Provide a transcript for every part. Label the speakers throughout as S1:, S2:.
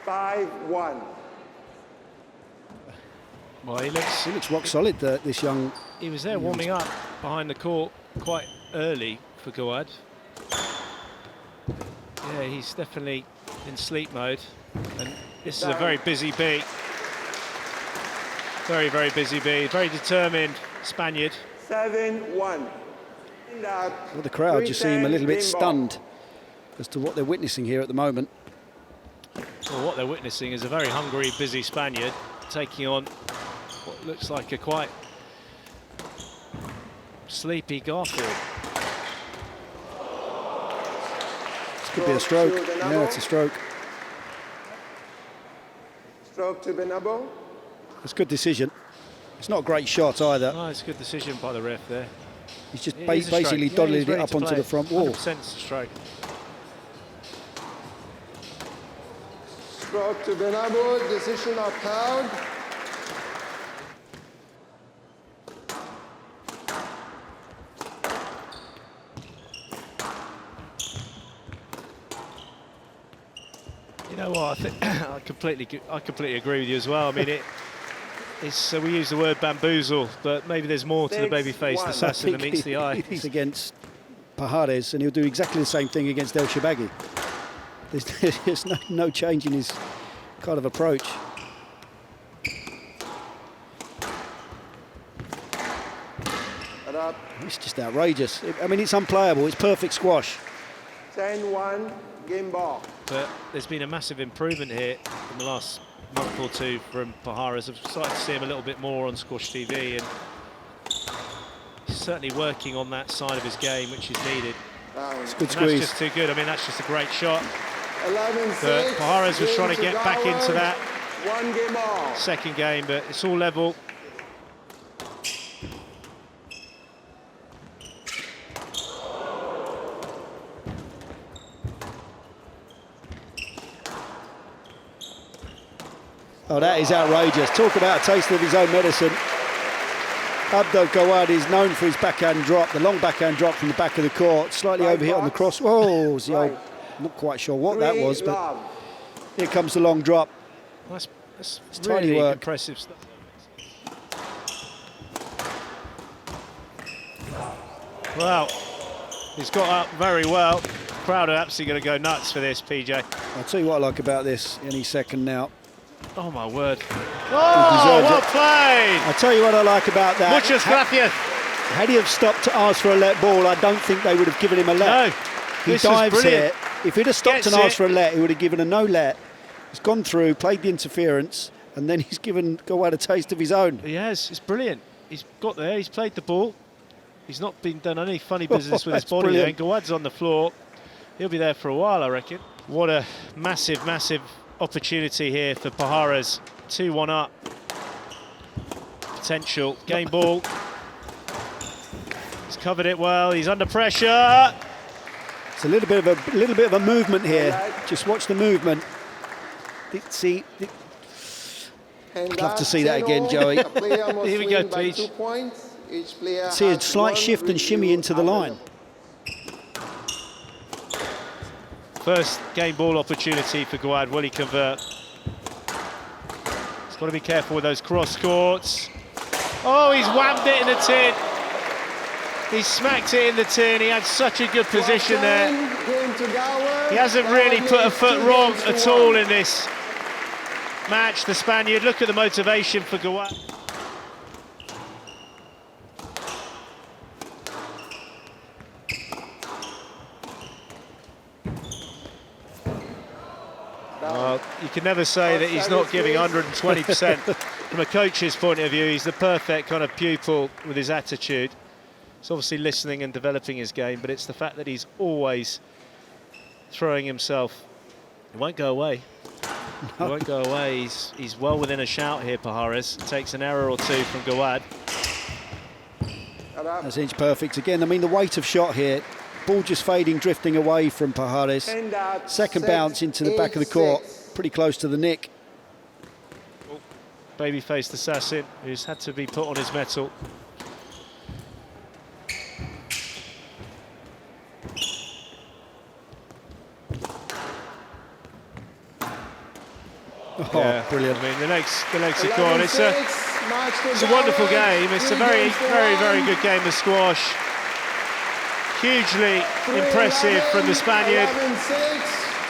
S1: 5-1.
S2: Well, he looks
S3: rock solid, this young...
S2: He was there warming up behind the court quite early for Gawad. Yeah, he's definitely in sleep mode. And this is a very busy beat. Very, very busy beat. Very determined Spaniard.
S1: 7-1.
S3: Well, the crowd just seem a little bit stunned as to what they're witnessing here at the moment.
S2: Well, what they're witnessing is a very hungry, busy Spaniard taking on what looks like a quite sleepy Garfield.
S3: This could be a stroke. Yeah, it's a stroke.
S1: Stroke to Bernabeu.
S3: It's a good decision. It's not a great shot either.
S2: No, it's a good decision by the ref there.
S3: He's just basically doddeling it up onto the front wall.
S2: 100% stroke.
S1: Stroke to Bernabeu, decision upheld.
S2: You know what? I think I completely agree with you as well. I mean, we use the word bamboozle, but maybe there's more to the babyface assassin that meets the eye.
S3: He's against Pajares, and he'll do exactly the same thing against ElShorbagy. There's no change in his kind of approach. It's just outrageous. I mean, it's unplayable. It's perfect squash.
S1: 10-1, game ball.
S2: But there's been a massive improvement here in the last month or two from Pajares. I've started to see him a little bit more on SQUASHTV, and he's certainly working on that side of his game, which is needed.
S3: It's a good squeeze.
S2: That's just too good. I mean, that's just a great shot.
S1: 11-6.
S2: But Pajares was trying to get back into that
S1: 1 game ball.
S2: second game, but it's all level.
S3: Oh, that is outrageous. Talk about a taste of his own medicine. Abdel Gawad is known for his backhand drop, the long backhand drop from the back of the court, slightly overhit on the cross. Whoa, was the old, not quite sure what that was, but here comes the long drop.
S2: That's
S3: it's
S2: really
S3: tiny work.
S2: impressive stuff. Well, he's got up very well. Crowd are absolutely going to go nuts for this, PJ.
S3: I'll tell you what I like about this any second now.
S2: Oh, my word. Oh, well played.
S3: I'll tell you what I like about that.
S2: Muchas gracias.
S3: Had he have stopped to ask for a let ball, I don't think they would have given him a let.
S2: No,
S3: he dives here. If he'd have stopped and asked for a let, he would have given a no let. He's gone through, played the interference, and then he's given Gawad a taste of his own.
S2: He has. It's brilliant. He's got there. He's played the ball. He's not been done any funny business with his body. There. Gawad's on the floor. He'll be there for a while, I reckon. What a massive, massive opportunity here for Pajares. 2-1 up. Potential. Game ball. He's covered it well. He's under pressure.
S3: It's a little bit of a movement here. Just watch the movement. See, I'd love to see that again, Joey.
S2: Here we go, Peach.
S3: See a slight shift and shimmy into the line.
S2: First game ball opportunity for Gawad. Will he convert? He's got to be careful with those cross courts. Oh, he's whammed it in the tin. He smacked it in the tin. He had such a good position there. He hasn't really put a foot wrong at all in this match, the Spaniard. Look at the motivation for Gawad. You can never say that he's not giving 120%. From a coach's point of view, he's the perfect kind of pupil with his attitude. He's obviously listening and developing his game, but it's the fact that he's always throwing himself. He won't go away. He won't go away. He's well within a shout here, Pajares. Takes an error or two from Gawad.
S3: That's inch perfect again. I mean, the weight of shot here. Ball just fading, drifting away from Pajares. Second bounce into the back of the court. Pretty close to the nick.
S2: Baby-faced assassin who's had to be put on his mettle.
S3: Oh,
S2: Yeah,
S3: brilliant.
S2: I mean, the legs are gone. It's a
S1: 11-6, match to
S2: It's a wonderful
S1: Gawad.
S2: game. It's a
S1: 3
S2: very,
S1: games to
S2: very,
S1: 1.
S2: very good game of squash. Hugely
S1: 3-11,
S2: impressive from the Spaniard.
S1: 11-6,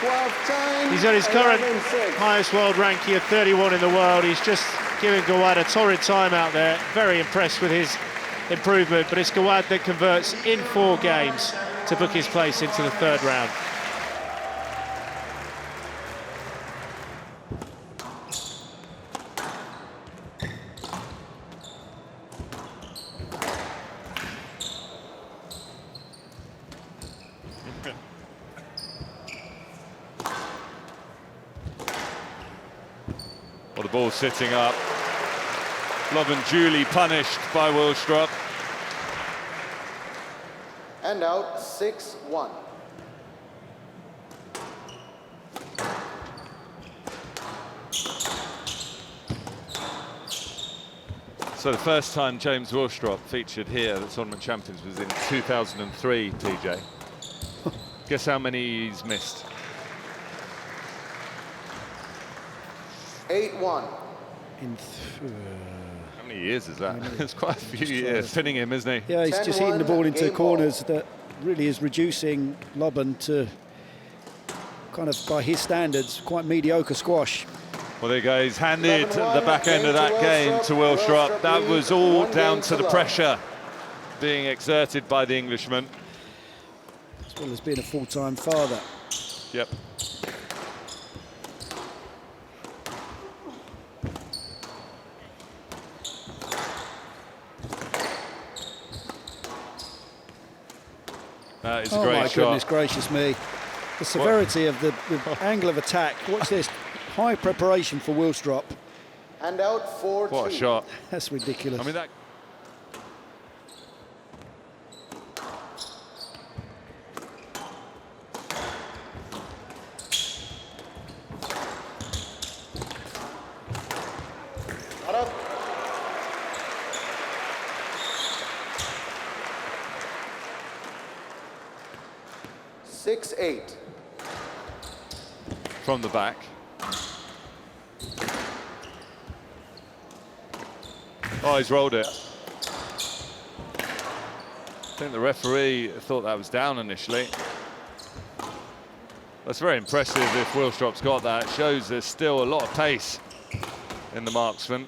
S1: 12-10.
S2: He's on his current
S1: 11-6.
S2: highest world ranking of 31 in the world. He's just giving Gawad a torrid time out there. Very impressed with his improvement, but it's Gawad that converts in 4 games to book his place into the 3rd round.
S4: Well, the ball's sitting up. Lobban duly punished by Willstrop.
S1: And out 6-1.
S4: So the first time James Willstrop featured here at the Tournament Champions was in 2003, TJ. Guess how many he's missed?
S1: 8-1.
S4: How many years is that? It's quite a few years. Pinning him, isn't he?
S3: Yeah, he's just hitting the ball into
S1: game
S3: corners that really is reducing Lobban to kind of, by his standards, quite mediocre squash.
S4: Well, there you go. He's handed
S1: 11-1,
S4: the back end of that game to Willstrop. That was all down to the pressure being exerted by the Englishman.
S3: As well as being a full-time father.
S4: Yep. That is a
S3: Oh
S4: great
S3: my
S4: shot.
S3: goodness gracious me. The severity of the angle of attack. Watch this. High preparation for Willstrop.
S1: And out 4-2.
S4: What a shot.
S3: That's ridiculous.
S4: I mean, that...
S1: Not up. Six-8.
S4: from the back. Oh, he's rolled it. I think the referee thought that was down initially. That's very impressive if Willstrop's got that. It shows there's still a lot of pace in the marksman.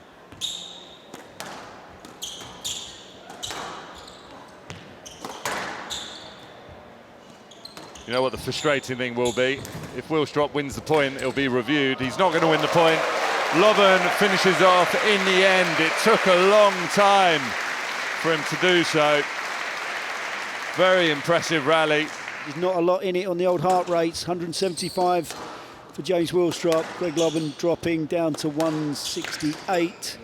S4: You know what the frustrating thing will be? If Willstrop wins the point, it'll be reviewed. He's not going to win the point. Lobban finishes off in the end. It took a long time for him to do so. Very impressive rally.
S3: There's not a lot in it on the old heart rates. 175 for James Willstrop. Greg Lobban dropping down to 168.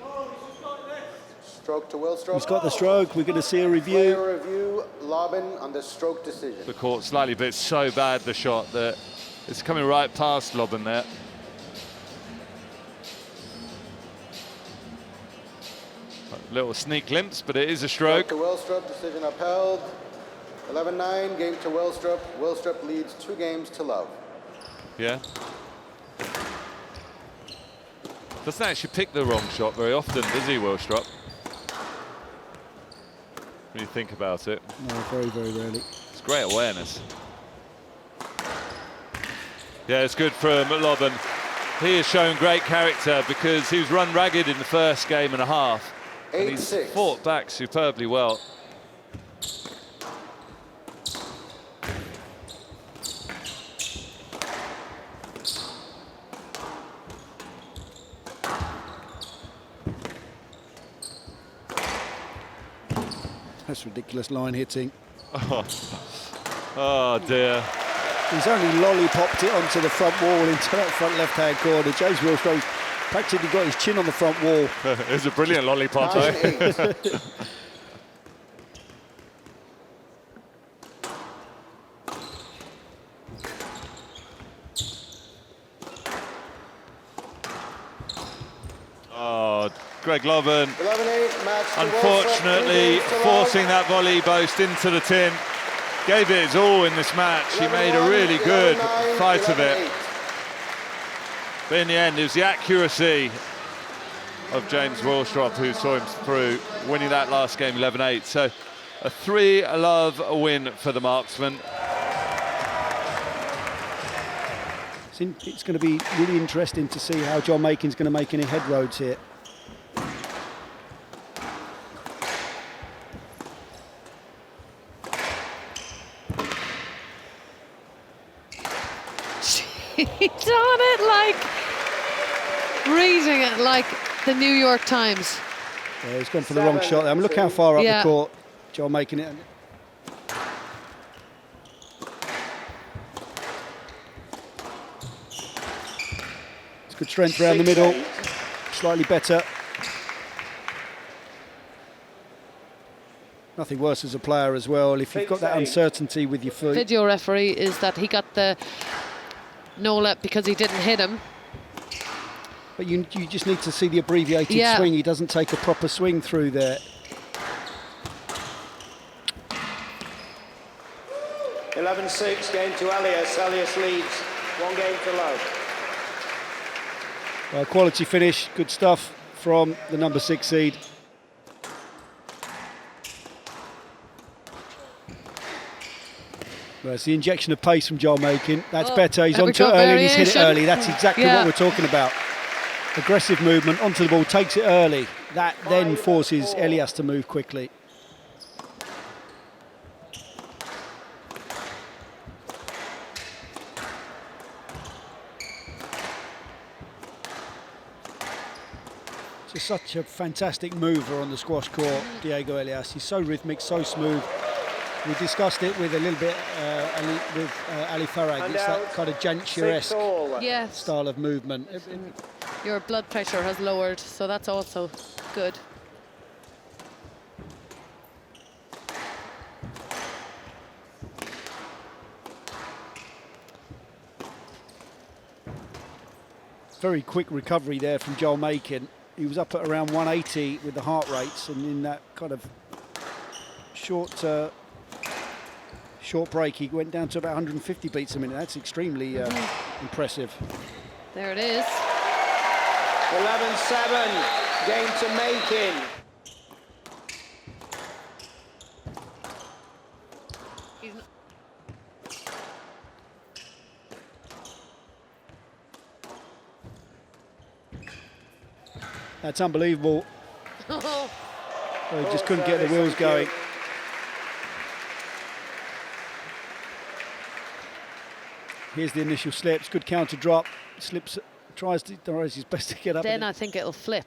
S1: Stroke to Willstrop.
S3: He's got the stroke. We're going to see a review.
S1: Player review, Lobban on the stroke decision.
S4: The court slightly, but it's so bad, the shot, that it's coming right past Lobban there. A little sneak glimpse, but it is a stroke.
S1: To Willstrop, decision upheld. 11-9, game to Willstrop. Willstrop leads 2 games to love.
S4: Yeah. Doesn't actually pick the wrong shot very often, does he, Willstrop? When you think about it.
S3: No, very, very rarely.
S4: It's great awareness. Yeah, it's good from Lobban. He has shown great character because he was run ragged in the first game and a half. And he's
S1: 8-6.
S4: fought back superbly well.
S3: That's ridiculous line hitting.
S4: Oh dear.
S3: He's only lollipopped it onto the front wall into that front left-hand corner. James Willstrop's practically got his chin on the front wall.
S4: It was a brilliant lollipop, though.
S1: 9-8.
S4: Oh, Greg Lobban,
S1: 11-8, match to
S4: unfortunately,
S1: Willstrop.
S4: forcing that volley boast into the tin. Gave it his all in this match. He made a really good
S1: 11-9,
S4: fight of it.
S1: 11-8.
S4: But in the end, it was the accuracy of James Willstrop who saw him through, winning that last game 11-8. So a 3-love win for the marksman.
S3: It's going to be really interesting to see how John Makin's going to make any headroads here.
S5: He's on it like, reading it like the New York Times.
S3: Yeah, he's gone for the wrong shot there. I mean, look how far up
S5: Yeah.
S3: the court John Makin it. It's good strength around the middle. Slightly better. Nothing worse as a player as well. If you've got that uncertainty with your feet.
S5: Video referee is that he got the no-let because he didn't hit him.
S3: But you just need to see the abbreviated swing. He doesn't take a proper swing through there.
S6: 11-6, game to Elias. Elias leads 1 game to love.
S3: Quality finish, good stuff from the number 6 seed. Well, it's the injection of pace from John Makin. That's better. He's onto it early and he's hit it early. That's exactly what we're talking about. Aggressive movement onto the ball, takes it early. That then forces Elias to move quickly. Just such a fantastic mover on the squash court, Diego Elias. He's so rhythmic, so smooth. We discussed it with a little bit with Ali Farag. It's that kind of Jancher-esque style of movement.
S5: Your blood pressure has lowered, so that's also good.
S3: Very quick recovery there from Joel Makin. He was up at around 180 with the heart rates, and in that kind of short break, he went down to about 150 beats a minute. That's extremely impressive.
S5: There it is.
S6: 11-7, game to Makin.
S3: That's unbelievable. He just couldn't get the wheels going. Here's the initial slips, good counter drop. Slips, tries his best to get up.
S5: Then I think it'll flip.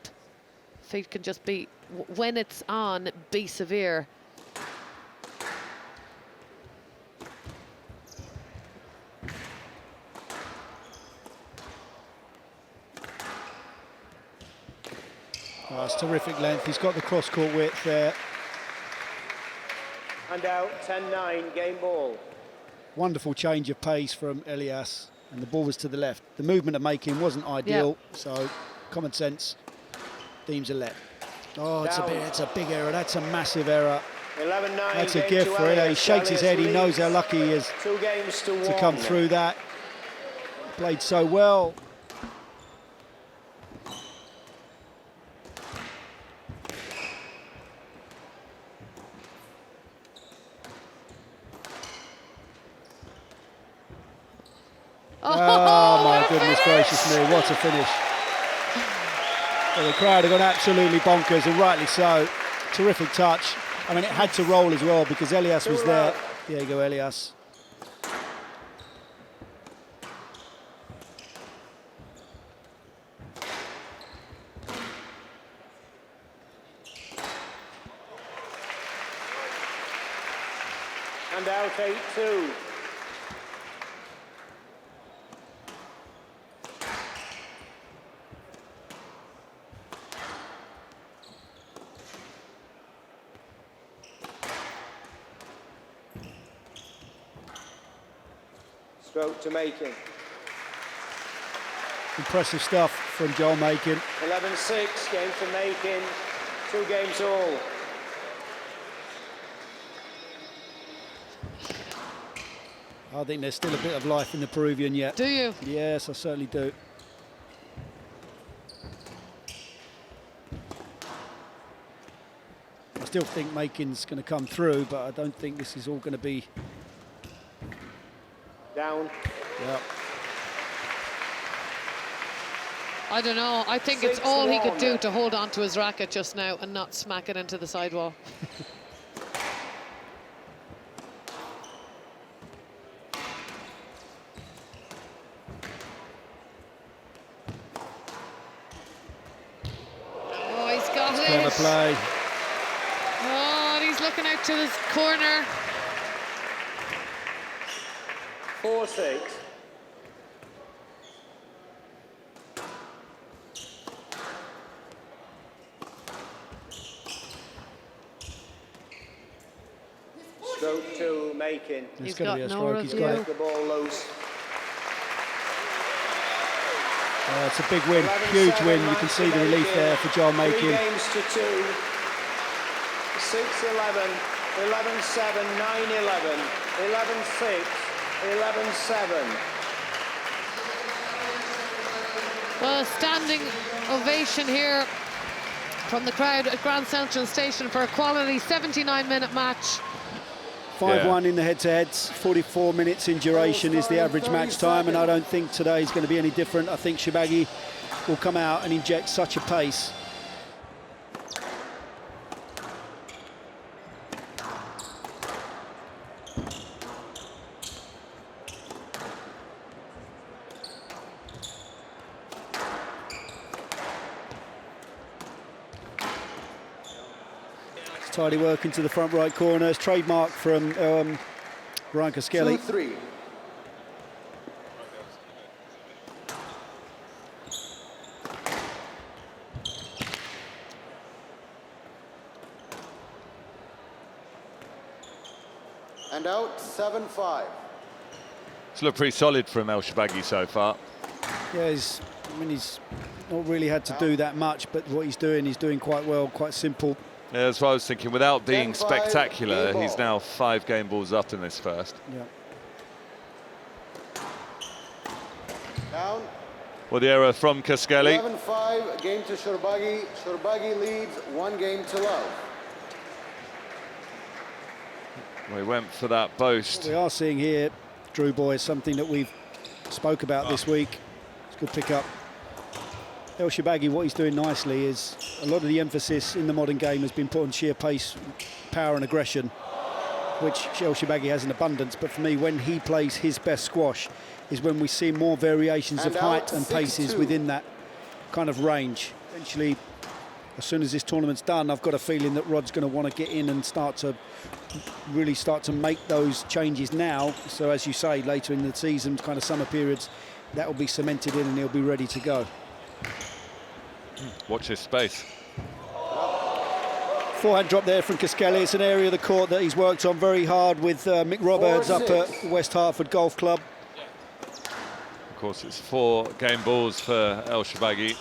S5: Feet can just be, when it's on, be severe.
S3: Oh, it's terrific length. He's got the cross-court width there.
S6: And out, 10-9, game ball.
S3: Wonderful change of pace from Elias, and the ball was to the left. The movement of Makin wasn't ideal, so common sense deems a let. Oh, it's a big error. That's a massive error.
S6: 11-9.
S3: That's a gift for Elias. He shakes his head. He knows how lucky he is
S6: 2 games to 1.
S3: to come through that. Played so well. Oh my goodness gracious me, what a finish. Well, the crowd have gone absolutely bonkers, and rightly so. Terrific touch. I mean, it had to roll as well because Elias was there. Diego Elias.
S6: And out, 8-2. Stroke to Makin.
S3: Impressive stuff from Joel Makin.
S6: 11-6, game to Makin. 2 games all.
S3: I think there's still a bit of life in the Peruvian yet.
S5: Do you?
S3: Yes, I certainly do. still think Makin's going to come through, but I don't think this is all going to be...
S6: Down.
S3: Yeah.
S5: I don't know. I think it's all he could do to hold on to his racket just now and not smack it into the sidewall. Oh, he's got it.
S3: Clever play.
S5: Oh, and he's looking out to his corner.
S6: 4-6. Stroke to Makin.
S5: He's
S3: going to
S5: got
S3: be a
S5: no
S3: stroke. He's got
S5: review.
S3: it.
S6: The ball loose.
S3: It's a big win, huge win. You can see the relief there for John
S6: 3
S3: Makin.
S6: games to 2. 6-11, 11-7, 9-11, 11-6, 11-7.
S5: Well, a standing ovation here from the crowd at Grand Central Station for a quality 79-minute match.
S3: 5-1 in the head-to-heads, 44 minutes in duration is the average match time, and I don't think today is going to be any different. I think ElShorbagy will come out and inject such a pace. Tidy work into the front right corner. It's trademark from Ryan Cuskelly.
S1: 2-3. And out, 7-5.
S4: It's looked pretty solid from ElShorbagy so far.
S3: Yeah, he's not really had to do that much, but what he's doing quite well, quite simple.
S4: Yeah, that's what I was thinking. Without being
S1: 10-5
S4: spectacular,
S1: game
S4: he's
S1: ball.
S4: now 5 game balls up in this first.
S3: Yeah.
S1: Down.
S4: Well, the error from Cuskelly.
S1: 11-5, game to ElShorbagy. ElShorbagy leads 1 game to love.
S4: We went for that boast.
S3: What we are seeing here, Drew Boy, is something that we've spoke about this week. It's a good pick up. ElShorbagy, what he's doing nicely is a lot of the emphasis in the modern game has been put on sheer pace, power and aggression, which ElShorbagy has in abundance. But for me, when he plays his best squash is when we see more variations of
S1: And
S3: height
S1: out,
S3: and paces
S1: 6-2.
S3: within that kind of range. Eventually, as soon as this tournament's done, I've got a feeling that Rod's going to want to get in and really start to make those changes now. So as you say, later in the season, kind of summer periods, that will be cemented in and he'll be ready to go.
S4: Watch his space.
S3: Forehand drop there from Cuskelly. It's an area of the court that he's worked on very hard with Mick Roberts up at West Hartford Golf Club.
S4: Of course, it's 4 game balls for ElShorbagy.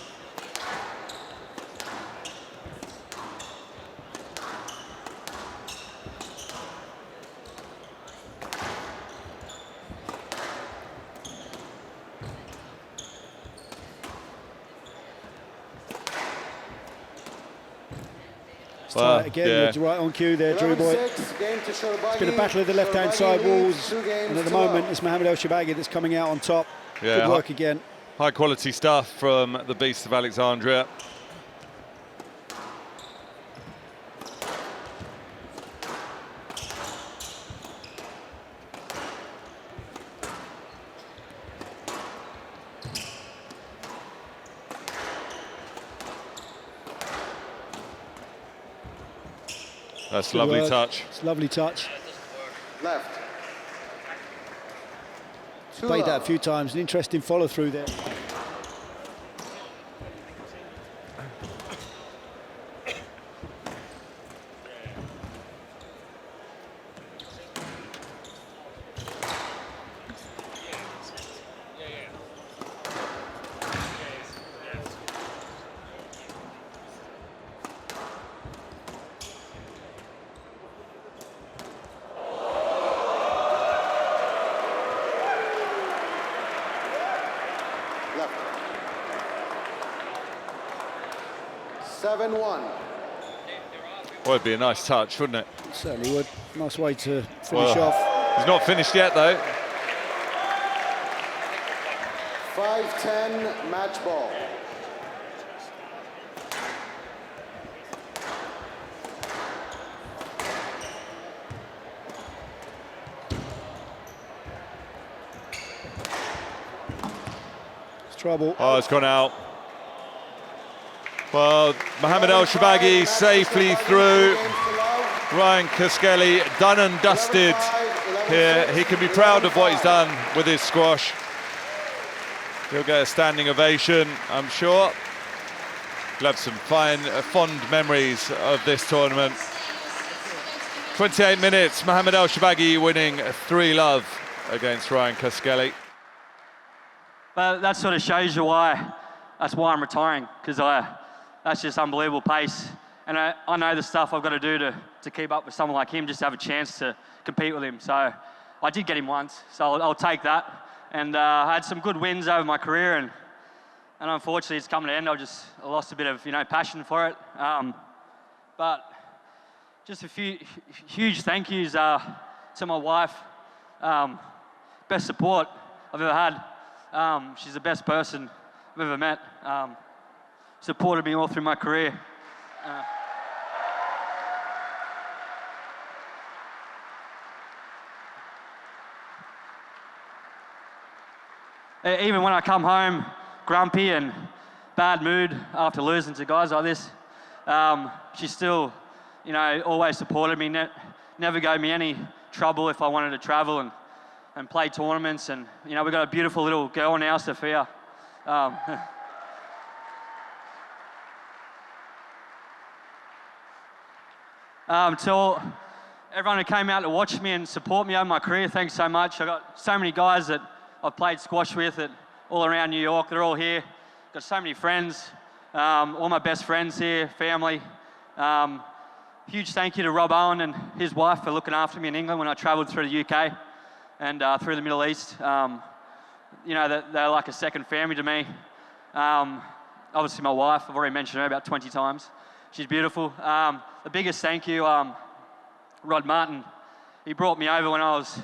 S3: Tight again, you're right on cue there, Drew Boy.
S1: 11-6, game to ElShorbagy.
S3: It's been a battle of the left-hand
S1: ElShorbagy
S3: side
S1: leads
S3: walls,
S1: 2 games
S3: and at the
S1: to
S3: moment
S1: love.
S3: it's Mohamed ElShorbagy that's coming out on top.
S4: Yeah,
S3: Good work again.
S4: High quality stuff from the Beast of Alexandria. That's a
S3: Good
S4: lovely
S3: work.
S4: touch.
S3: It's a lovely touch.
S1: Left.
S3: Played that a few times. An interesting follow-through there.
S1: Left. 7-1.
S4: Well, it'd be a nice touch, wouldn't it?
S3: Certainly would. Nice way to finish off.
S4: He's not finished yet, though.
S1: 5-10 match ball.
S3: It's trouble.
S4: Oh, it's gone out. Well, Mohamed ElShorbagy safely through. Ryan Cuskelly done and dusted here. He can be proud of what he's done with his squash. He'll get a standing ovation, I'm sure. He'll have some fond memories of this tournament. 28 minutes, Mohamed ElShorbagy winning 3-love against Ryan Cuskelly.
S7: But that sort of shows you that's why I'm retiring, because that's just unbelievable pace. And I know the stuff I've got to do to keep up with someone like him, just to have a chance to compete with him. So I did get him once, so I'll take that. And I had some good wins over my career, and unfortunately it's coming to an end. I lost a bit of passion for it. But just a few huge thank yous to my wife. Best support I've ever had. She's the best person I've ever met. Supported me all through my career. Even when I come home grumpy and bad mood after losing to guys like this, she still, always supported me, never gave me any trouble if I wanted to travel and play tournaments. And, we've got a beautiful little girl now, Sophia. To everyone who came out to watch me and support me over my career, thanks so much. I got so many guys that I've played squash with all around New York. They're all here. Got so many friends, all my best friends here, family. Huge thank you to Rob Owen and his wife for looking after me in England when I travelled through the UK and through the Middle East. They're like a second family to me. Obviously my wife, I've already mentioned her about 20 times. She's beautiful. The biggest thank you, Rod Martin. He brought me over when I was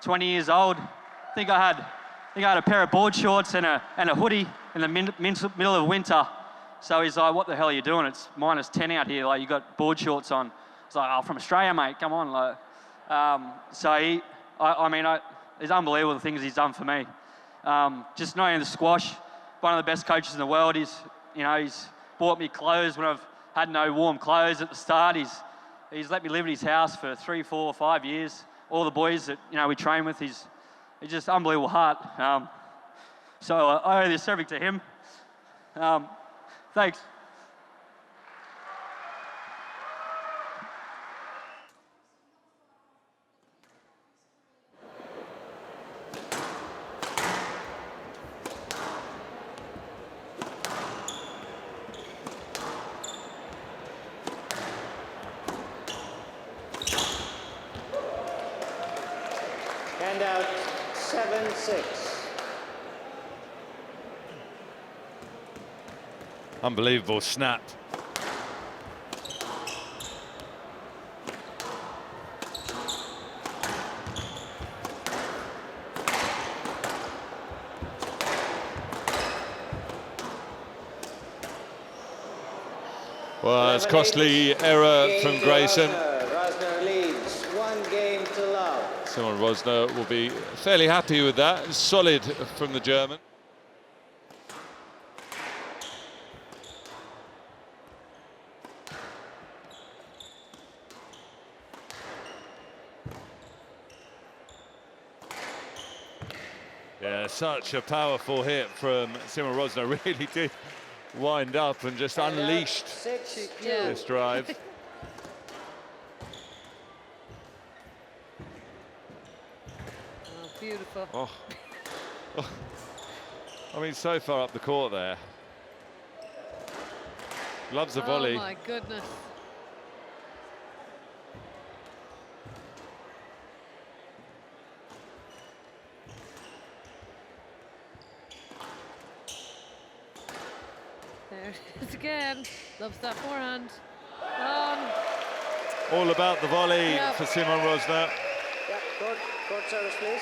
S7: 20 years old. I think I had a pair of board shorts and a hoodie in the middle of winter. So he's like, "What the hell are you doing? It's -10 out here. Like, you got board shorts on." It's like, "Oh, from Australia, mate. Come on." It's unbelievable the things he's done for me. Just knowing the squash, one of the best coaches in the world. He's bought me clothes when I've had no warm clothes at the start. He's let me live at his house for 3, 4, 5 years. All the boys that we train with, he's just unbelievable heart. So I owe this everything to him. Thanks.
S6: Hand out 7-6.
S4: Unbelievable snap. Well, it's costly error from Grayson.
S6: Rosner leads 1-0.
S4: Someone Rosner will be fairly happy with that. Solid from the German. Yeah, such a powerful hit from Simon Rosner. Really did wind up and just unleashed this drive.
S5: Oh, beautiful.
S4: Oh. I mean, so far up the court there. Loves the volley.
S5: Oh my goodness. There it is again. Loves that forehand.
S4: All about the volley
S5: Yep.
S4: for Simon Rosner.
S6: Yeah, court service, please.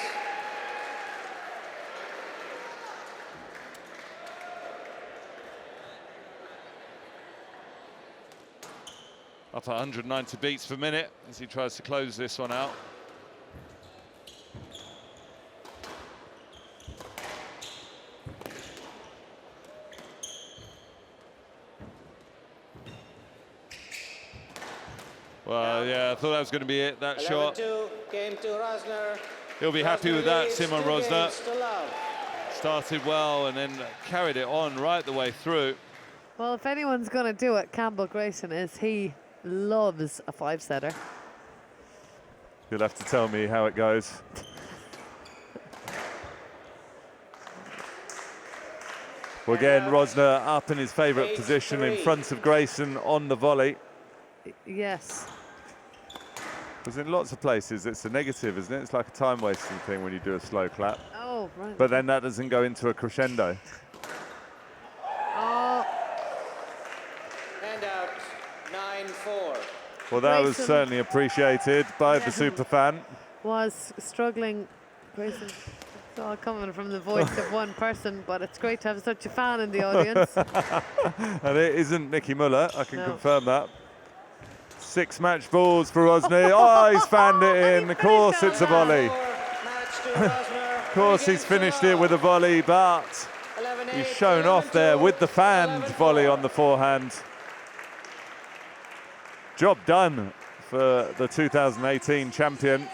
S4: Up at 190 beats per minute as he tries to close this one out. Well, yeah, I thought that was going to be it, that shot.
S6: 11-2, game to Rosner.
S4: He'll be happy with
S6: Rosner
S4: that,
S6: leads
S4: Simon
S6: 2
S4: Rosner.
S6: games to love.
S4: Started well and then carried it on right the way through.
S5: Well, if anyone's going to do it, Campbell Grayson is. He loves a 5-setter.
S4: You'll have to tell me how it goes. Well, again, Rosner up in his favourite position in front of Grayson on the volley.
S5: Yes.
S4: Because in lots of places it's a negative, isn't it? It's like a time-wasting thing when you do a slow clap.
S5: Oh, right.
S4: But then that doesn't go into a crescendo.
S5: Oh,
S6: And out, 9-4.
S4: Well, that was
S5: Grayson.
S4: certainly appreciated by the
S5: Yeah.
S4: superfan.
S5: was struggling. Grayson, it's all coming from the voice of one person, but it's great to have such a fan in the audience.
S4: And it isn't Nicky Muller, I can
S5: No.
S4: confirm that. 6 match balls for Rosner. Oh, he's fanned it in. Of course it's a volley.
S6: Match to Rosner.
S4: Of course he's finished it with a volley, but
S6: 11-8,
S4: he's shown off there with the fanned
S6: 11-4.
S4: volley on the forehand. Job done for the 2018 champion.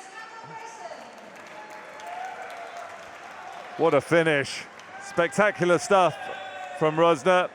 S4: What a finish. Spectacular stuff from Rosner.